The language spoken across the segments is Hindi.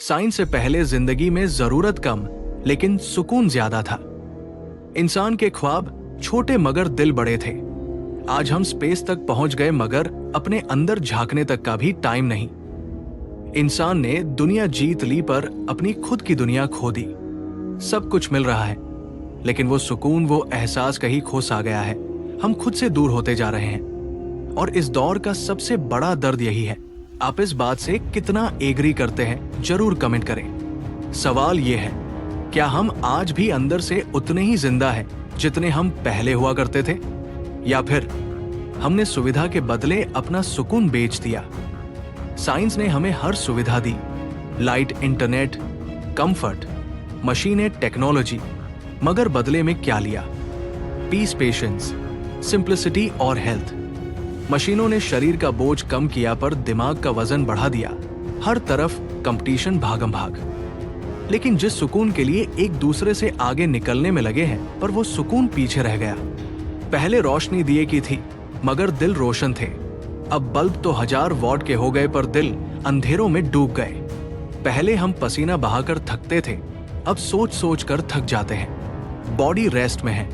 साइंस से पहले जिंदगी में जरूरत कम लेकिन सुकून ज्यादा था। इंसान के ख्वाब छोटे मगर दिल बड़े थे। आज हम स्पेस तक पहुंच गए मगर अपने अंदर झांकने तक का भी टाइम नहीं। इंसान ने दुनिया जीत ली पर अपनी खुद की दुनिया खो दी। सब कुछ मिल रहा है लेकिन वो सुकून, वो एहसास कहीं खो सा गया है। हम खुद से दूर होते जा रहे हैं और इस दौर का सबसे बड़ा दर्द यही है। आप इस बात से कितना एग्री करते हैं जरूर कमेंट करें। सवाल ये है, क्या हम आज भी अंदर से उतने ही जिंदा हैं जितने हम पहले हुआ करते थे, या फिर हमने सुविधा के बदले अपना सुकून बेच दिया? साइंस ने हमें हर सुविधा दी, लाइट, इंटरनेट, कंफर्ट, मशीनें, टेक्नोलॉजी, मगर बदले में क्या लिया? पीस, पेशेंस, सिंप्लिसिटी और हेल्थ। मशीनों ने शरीर का बोझ कम किया पर दिमाग का वजन बढ़ा दिया। हर तरफ कंपटीशन, भागम भाग। लेकिन जिस सुकून के लिए एक दूसरे से आगे निकलने में लगे हैं, पर वो सुकून पीछे रह गया। पहले रोशनी दिए की थी मगर दिल रोशन थे। अब बल्ब तो 1000 वॉट के हो गए पर दिल अंधेरों में डूब गए। पहले हम पसीना बहाकर थकते थे, अब सोच सोच कर थक जाते हैं। बॉडी रेस्ट में है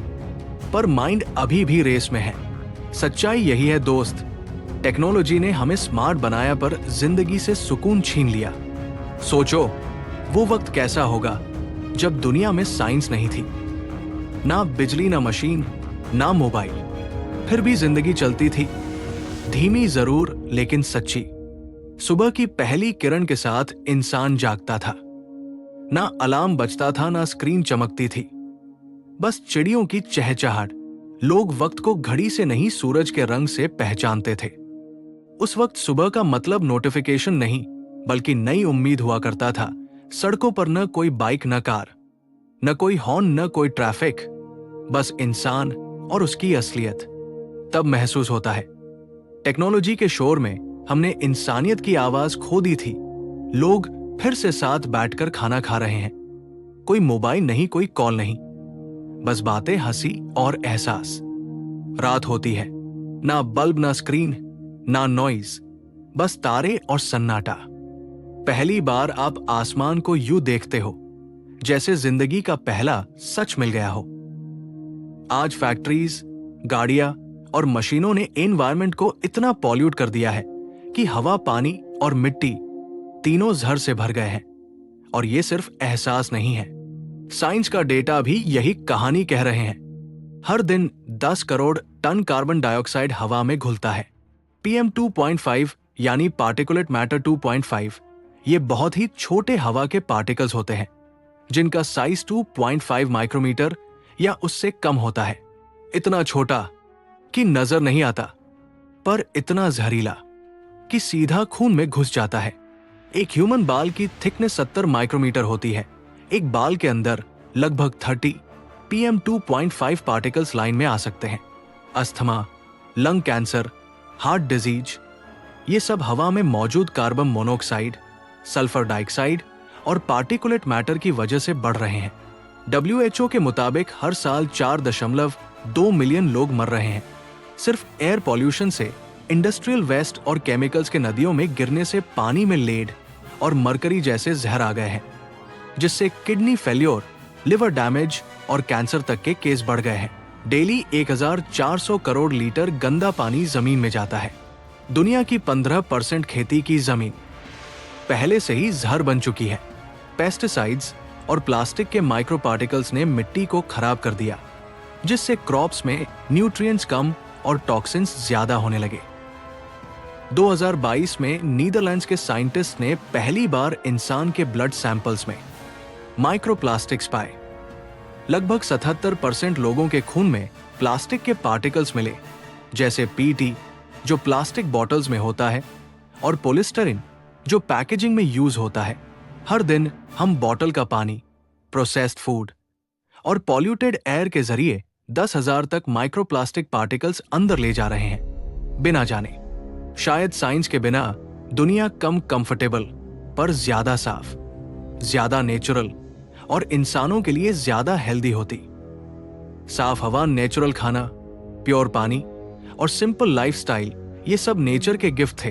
पर माइंड अभी भी रेस में है। सच्चाई यही है दोस्त, टेक्नोलॉजी ने हमें स्मार्ट बनाया पर जिंदगी से सुकून छीन लिया। सोचो वो वक्त कैसा होगा जब दुनिया में साइंस नहीं थी, ना बिजली, ना मशीन, ना मोबाइल, फिर भी जिंदगी चलती थी। धीमी जरूर लेकिन सच्ची। सुबह की पहली किरण के साथ इंसान जागता था। ना अलार्म बजता था, ना स्क्रीन चमकती थी, बस चिड़ियों की चहचहाट। लोग वक्त को घड़ी से नहीं, सूरज के रंग से पहचानते थे। उस वक्त सुबह का मतलब नोटिफिकेशन नहीं बल्कि नई उम्मीद हुआ करता था। सड़कों पर न कोई बाइक, न कार, न कोई हॉर्न, न कोई ट्रैफिक, बस इंसान और उसकी असलियत। तब महसूस होता है टेक्नोलॉजी के शोर में हमने इंसानियत की आवाज खो दी थी। लोग फिर से साथ बैठकर खाना खा रहे हैं। कोई मोबाइल नहीं, कोई कॉल नहीं, बस बातें, हंसी और एहसास। रात होती है, ना बल्ब, ना स्क्रीन, ना नॉइज, बस तारे और सन्नाटा। पहली बार आप आसमान को यूं देखते हो जैसे जिंदगी का पहला सच मिल गया हो। आज फैक्ट्रीज, गाड़ियां और मशीनों ने एनवायरनमेंट को इतना पॉल्यूट कर दिया है कि हवा, पानी और मिट्टी तीनों जहर से भर गए हैं। और ये सिर्फ एहसास नहीं है, साइंस का डेटा भी यही कहानी कह रहे हैं। हर दिन 10 करोड़ टन कार्बन डाइऑक्साइड हवा में घुलता है। PM 2.5 यानी पार्टिकुलेट मैटर 2.5, ये बहुत ही छोटे हवा के पार्टिकल्स होते हैं जिनका साइज 2.5 माइक्रोमीटर या उससे कम होता है। इतना छोटा कि नजर नहीं आता, पर इतना जहरीला कि सीधा खून में घुस जाता है। एक ह्यूमन बाल की थिकनेस 70 माइक्रोमीटर होती है। एक बाल के अंदर लगभग 30 PM 2.5 पार्टिकल्स लाइन में आ सकते हैं। Asthma, lung cancer, heart disease, ये सब हवा में मौजूद कार्बन मोनोऑक्साइड, सल्फर डाइऑक्साइड और पार्टिकुलेट मैटर की वजह से बढ़ रहे हैं। WHO के मुताबिक हर साल 4.2 मिलियन लोग मर रहे हैं सिर्फ एयर पॉल्यूशन से। इंडस्ट्रियल वेस्ट और केमिकल्स के नदियों में गिरने से पानी में लेड और मरकरी जैसे जहर आ गए हैं, जिससे किडनी फेल्योर, लिवर डैमेज और कैंसर तक के केस बढ़ गए हैं। डेली 1400 करोड़ लीटर गंदा पानी जमीन में जाता है। दुनिया की 15% खेती की जमीन पहले से ही जहर बन चुकी है। पेस्टिसाइड्स और प्लास्टिक के माइक्रो पार्टिकल्स ने मिट्टी को खराब कर दिया, जिससे क्रॉप्स में न्यूट्रिएंट्स कम और टॉक्सिन्स ज्यादा होने लगे। 2022 में नीदरलैंड्स के साइंटिस्ट ने पहली बार इंसान के ब्लड सैंपल्स में माइक्रोप्लास्टिक्स पाए। लगभग 77% लोगों के खून में प्लास्टिक के पार्टिकल्स मिले, जैसे PET जो प्लास्टिक बॉटल्स में होता है और पॉलिस्टरीन जो पैकेजिंग में यूज होता है। हर दिन हम बॉटल का पानी, प्रोसेस्ड फूड और पॉल्यूटेड एयर के जरिए 10,000 तक माइक्रोप्लास्टिक पार्टिकल्स अंदर ले जा रहे हैं बिना जाने। शायद साइंस के बिना दुनिया कम कंफर्टेबल पर ज्यादा साफ, ज्यादा नेचुरल और इंसानों के लिए ज्यादा हेल्दी होती। साफ हवा, नेचुरल खाना, प्योर पानी और सिंपल लाइफस्टाइल, ये सब नेचर के गिफ्ट थे।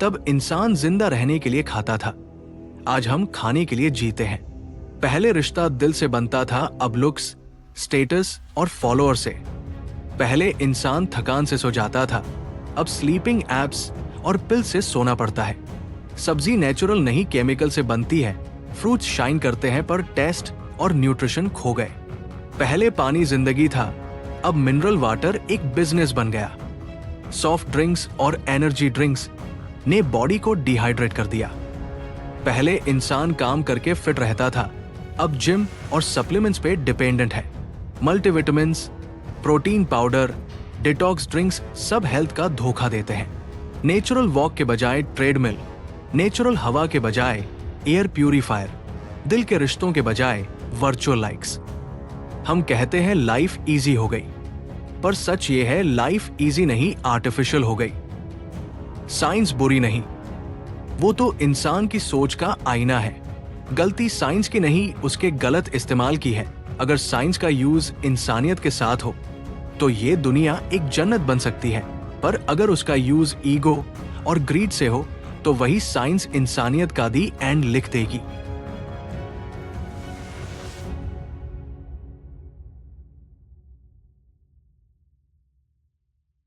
तब इंसान जिंदा रहने के लिए खाता था, आज हम खाने के लिए जीते हैं। पहले रिश्ता दिल से बनता था, अब लुक्स, स्टेटस और फॉलोअर से। पहले इंसान थकान से सो जाता था, अब स्लीपिंग एप्स और पिल से सोना पड़ता है। सब्जी नेचुरल नहीं केमिकल से बनती है। फ्रूट्स शाइन करते हैं पर टेस्ट और न्यूट्रिशन खो गए। पहले पानी जिंदगी था, अब मिनरल वाटर एक बिजनेस बन गया। सॉफ्ट ड्रिंक्स और एनर्जी ड्रिंक्स ने बॉडी को डिहाइड्रेट कर दिया। पहले इंसान काम करके फिट रहता था, अब जिम और सप्लीमेंट्स पे डिपेंडेंट है। Multivitamins, protein powder, detox drinks सब हेल्थ का धोखा देते हैं। नेचुरल वॉक के बजाय ट्रेडमिल, नेचुरल हवा के बजाय एयर प्यूरिफायर, दिल के रिश्तों के बजाय वर्चुअल लाइक्स। हम कहते हैं लाइफ इजी हो गई, पर सच ये है लाइफ इजी नहीं, आर्टिफिशियल हो गई। साइंस बुरी नहीं, वो तो इंसान की सोच का आईना है। गलती साइंस की नहीं, उसके गलत इस्तेमाल की है। अगर साइंस का यूज इंसानियत के साथ हो तो ये दुनिया एक जन्नत बन सकती है, पर अगर उसका यूज ईगो और ग्रीड से हो तो वही साइंस इंसानियत का दी एंड लिख देगी।